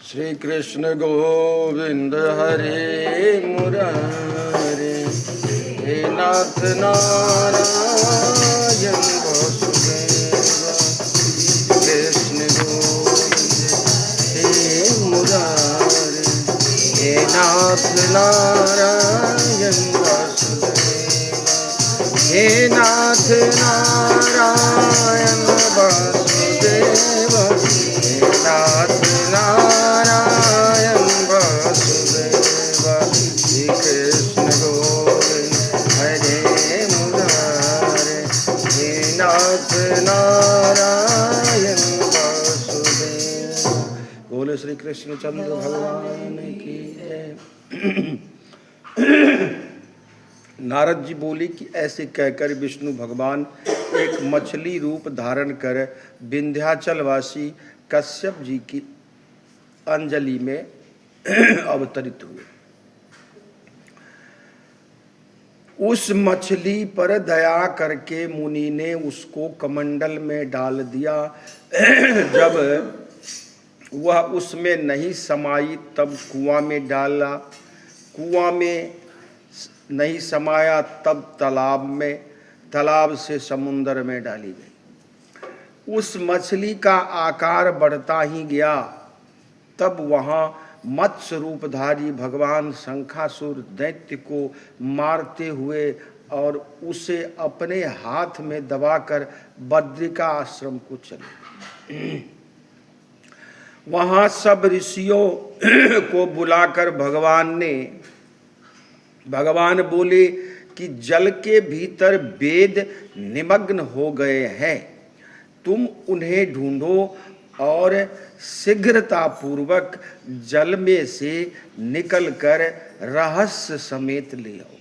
श्री कृष्ण गोविंद हरे मुरारे, हे नाथ नारायण वासुदेवा। कृष्ण गोविंद हे मुरारे, हे नाथ नारायण वासुदेवा। हे नाथ नारायण वासुदेवा, हे नाथ नारायण वासुदेवा। श्री कृष्ण गोविंद हरे मुरारे, हे नाथ नारायण वासुदेवा। बोले श्री कृष्णचंद्र भगवान की जय। नारद जी बोले कि ऐसे कहकर विष्णु भगवान एक मछली रूप धारण कर विंध्याचलवासी कश्यप जी की अंजलि में अवतरित हुए। उस मछली पर दया करके मुनि ने उसको कमंडल में डाल दिया। जब वह उसमें नहीं समाई तब कुआं में डाला, कुआं में नहीं समाया तब तालाब में, तालाब से समुद्र में डाली गई। उस मछली का आकार बढ़ता ही गया। तब वहाँ मत्स्य रूपधारी भगवान शंखासुर दैत्य को मारते हुए और उसे अपने हाथ में दबाकर बद्रिका आश्रम को चले। वहाँ सब ऋषियों को बुलाकर भगवान बोले कि जल के भीतर वेद निमग्न हो गए हैं, तुम उन्हें ढूंढो और शीघ्रता पूर्वक जल में से निकलकर रहस्य समेत ले आओ।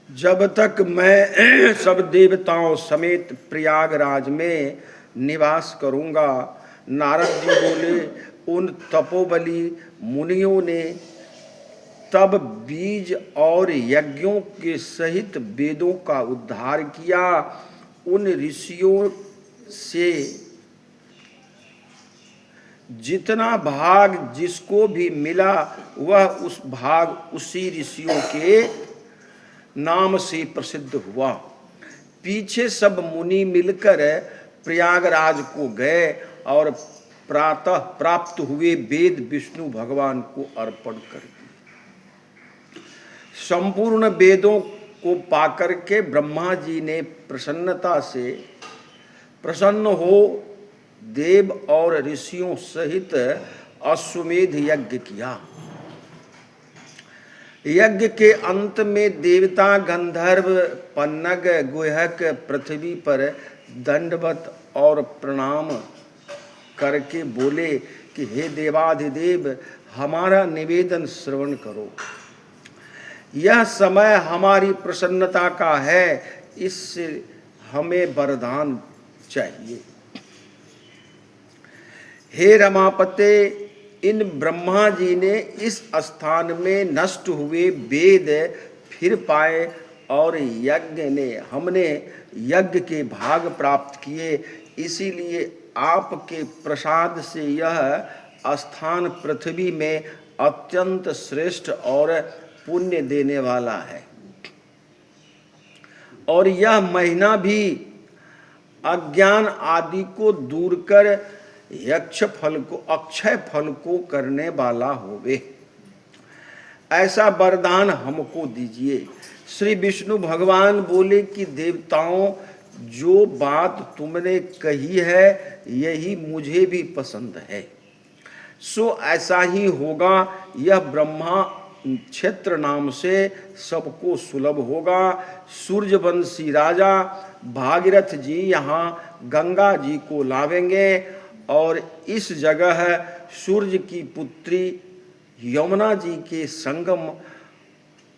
जब तक मैं सब देवताओं समेत प्रयागराज में निवास करूंगा। नारद जी बोले, उन तपोबली मुनियों ने तब बीज और यज्ञों के सहित वेदों का उद्धार किया। उन ऋषियों से जितना भाग जिसको भी मिला वह उस भाग उसी ऋषियों के नाम से प्रसिद्ध हुआ। पीछे सब मुनि मिलकर प्रयागराज को गए और प्रातः प्राप्त हुए वेद विष्णु भगवान को अर्पण कर दिए। संपूर्ण वेदों को पाकर के ब्रह्मा जी ने प्रसन्नता से प्रसन्न हो देव और ऋषियों सहित अश्वमेध यज्ञ किया। यज्ञ के अंत में देवता गंधर्व पन्नग गुहक पृथ्वी पर दंडवत और प्रणाम करके बोले कि हे देवाधिदेव, हमारा निवेदन श्रवण करो। यह समय हमारी प्रसन्नता का है, इससे हमें वरदान चाहिए। हे रमापते, इन ब्रह्मा जी ने इस स्थान में नष्ट हुए वेद फिर पाए और हमने यज्ञ के भाग प्राप्त किए। इसीलिए आपके प्रसाद से यह स्थान पृथ्वी में अत्यंत श्रेष्ठ और पुण्य देने वाला है। और यह महीना भी अज्ञान आदि को दूर कर अक्षय फल को करने वाला होवे। ऐसा वरदान हमको दीजिए। श्री विष्णु भगवान बोले कि देवताओं, जो बात तुमने कही है यही मुझे भी पसंद है, सो ऐसा ही होगा। यह ब्रह्मा क्षेत्र नाम से सबको सुलभ होगा। सूर्यवंशी राजा भागीरथ जी यहाँ गंगा जी को लावेंगे और इस जगह सूर्य की पुत्री यमुना जी के संगम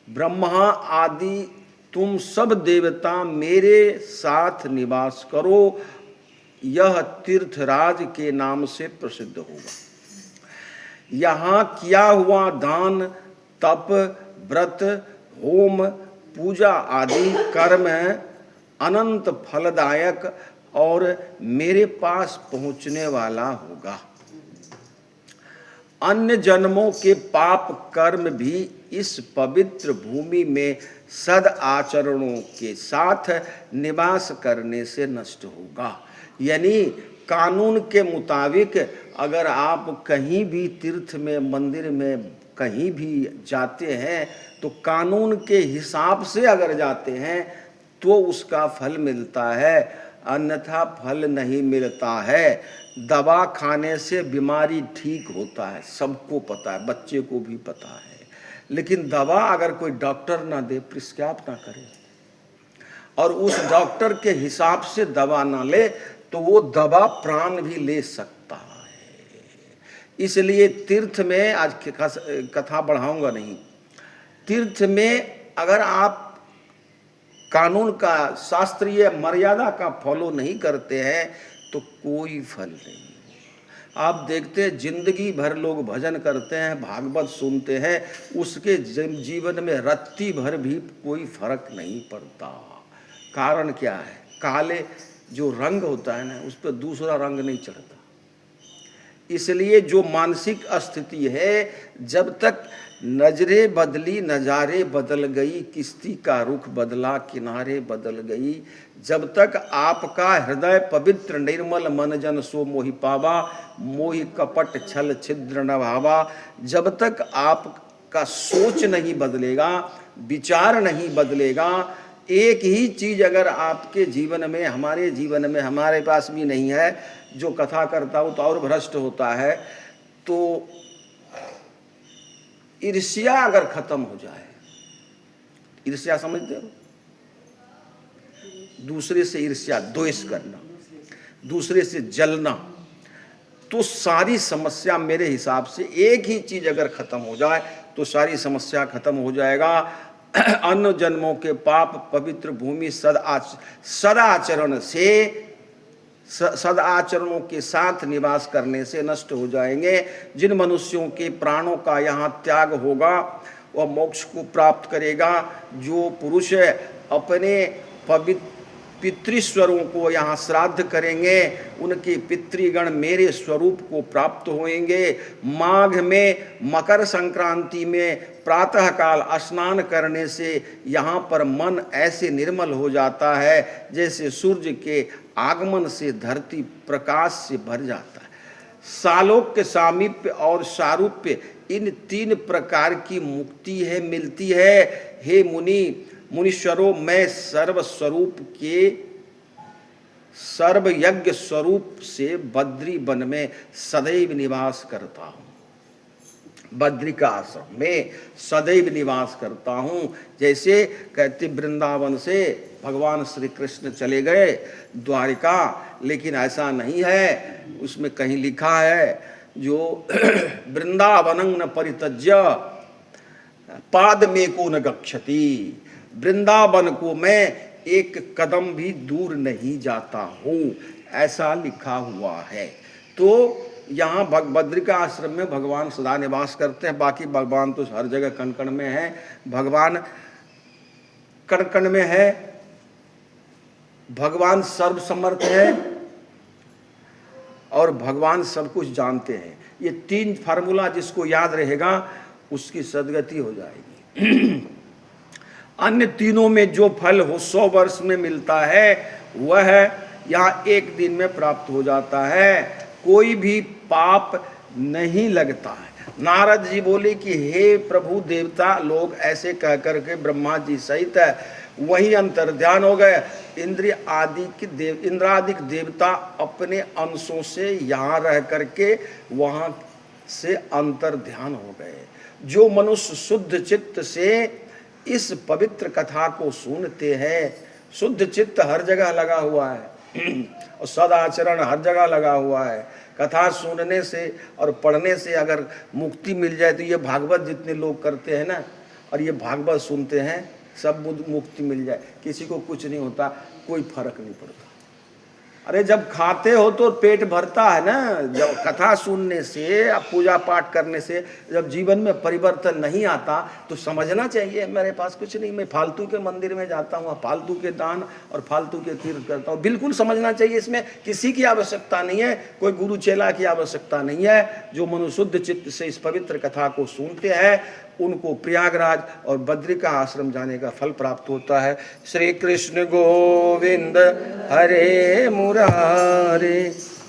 ब्रह्मा आदि तुम सब देवता मेरे साथ निवास करो। यह तीर्थराज के नाम से प्रसिद्ध होगा। यहाँ किया हुआ दान, तप, व्रत, होम पूजा आदि कर्म अनंत फलदायक और मेरे पास पहुंचने वाला होगा। अन्य जन्मों के पाप कर्म भी इस पवित्र भूमि में सद आचरणों के साथ निवास करने से नष्ट होगा। यानी कानून के मुताबिक अगर आप कहीं भी तीर्थ में, मंदिर में, कहीं भी जाते हैं तो कानून के हिसाब से अगर जाते हैं तो उसका फल मिलता है, अन्यथा फल नहीं मिलता है। दवा खाने से बीमारी ठीक होता है, सबको पता है, बच्चे को भी पता है। लेकिन दवा अगर कोई डॉक्टर ना दे, प्रिस्क्राइब ना करे और उस डॉक्टर के हिसाब से दवा ना ले तो वो दवा प्राण भी ले सकता है। इसलिए तीर्थ में, आज कथा बढ़ाऊंगा नहीं, तीर्थ में अगर आप कानून का, शास्त्रीय मर्यादा का फॉलो नहीं करते हैं तो कोई फल नहीं। आप देखते हैं जिंदगी भर लोग भजन करते हैं, भागवत सुनते हैं, उसके जीवन में रत्ती भर भी कोई फर्क नहीं पड़ता। कारण क्या है? काले जो रंग होता है ना, उस पर दूसरा रंग नहीं चढ़ता। इसलिए जो मानसिक स्थिति है, जब तक नजरें बदली नजारे बदल गई, किश्ती का रुख बदला किनारे बदल गई, जब तक आपका हृदय पवित्र निर्मल मन जन सो मोहि पावा, मोहि कपट छल छिद्र न भावा, जब तक आपका सोच नहीं बदलेगा, विचार नहीं बदलेगा, एक ही चीज अगर आपके जीवन में, हमारे जीवन में, हमारे पास भी नहीं है, जो कथा करता हूं तो और भ्रष्ट होता है, तो ईर्ष्या अगर खत्म हो जाए, ईर्ष्या समझते हो? दूसरे से ईर्ष्या, द्वेष करना, दूसरे से जलना, तो सारी समस्या मेरे हिसाब से एक ही चीज अगर खत्म हो जाए तो सारी समस्या खत्म हो जाएगा। अन्य जन्मों के पाप पवित्र भूमि सदाचरण से, सदाचरणों के साथ निवास करने से नष्ट हो जाएंगे। जिन मनुष्यों के प्राणों का यहाँ त्याग होगा वह मोक्ष को प्राप्त करेगा। जो पुरुष अपने पवित्र पितृस्वरों को यहाँ श्राद्ध करेंगे, उनके पितृगण मेरे स्वरूप को प्राप्त होंगे। माघ में, मकर संक्रांति में प्रातःकाल स्नान करने से यहाँ पर मन ऐसे निर्मल हो जाता है जैसे सूर्य के आगमन से धरती प्रकाश से भर जाता है। सालोक्य, सामीप्य और सारूप्य, इन तीन प्रकार की मुक्ति है, मिलती है। हे मुनि, मुनीश्वरों, मैं सर्वस्वरूप के सर्वयज्ञ स्वरूप से बद्री वन में सदैव निवास करता हूँ। बद्री का आश्रम में सदैव निवास करता हूँ। जैसे कहते वृंदावन से भगवान श्री कृष्ण चले गए द्वारिका, लेकिन ऐसा नहीं है। उसमें कहीं लिखा है जो वृंदावनं न परित्यज्य पाद में को न गच्छति, वृंदावन को मैं एक कदम भी दूर नहीं जाता हूँ, ऐसा लिखा हुआ है। तो यहाँ बद्रिका आश्रम में भगवान सदा निवास करते हैं। बाकी भगवान तो हर जगह कण कण में है। भगवान कण कण में है, भगवान सर्वसमर्थ है और भगवान सब कुछ जानते हैं। ये तीन फार्मूला जिसको याद रहेगा उसकी सदगति हो जाएगी। अन्य तीनों में जो फल हो 100 वर्ष में मिलता है, वह यहाँ एक दिन में प्राप्त हो जाता है। कोई भी पाप नहीं लगता है। नारद जी बोले कि हे प्रभु, देवता लोग ऐसे कह करके ब्रह्मा जी सहित वही अंतर्ध्यान हो गए। इंद्रादिक देवता अपने अंशों से यहाँ रह करके वहाँ से अंतर्ध्यान हो गए। जो मनुष्य शुद्ध चित्त से इस पवित्र कथा को सुनते हैं, शुद्ध चित्त हर जगह लगा हुआ है और सदाचरण हर जगह लगा हुआ है। कथा सुनने से और पढ़ने से अगर मुक्ति मिल जाए तो ये भागवत जितने लोग करते हैं ना, और ये भागवत सुनते हैं, सब मुक्ति मिल जाए, किसी को कुछ नहीं होता, कोई फर्क नहीं पड़ता। अरे जब खाते हो तो पेट भरता है ना, जब कथा सुनने से, अब पूजा पाठ करने से जब जीवन में परिवर्तन नहीं आता तो समझना चाहिए मेरे पास कुछ नहीं, मैं फालतू के मंदिर में जाता हूँ, फालतू के दान और फालतू के तीर्थ करता हूँ। बिल्कुल समझना चाहिए, इसमें किसी की आवश्यकता नहीं है, कोई गुरु चेला की आवश्यकता नहीं है। जो मनुशुद्ध चित्त से इस पवित्र कथा को सुनते हैं उनको प्रयागराज और बद्री का आश्रम जाने का फल प्राप्त होता है। श्री कृष्ण गोविंद हरे मुरारे,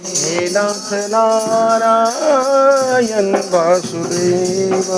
हे नाथ नारायण वासुदेव।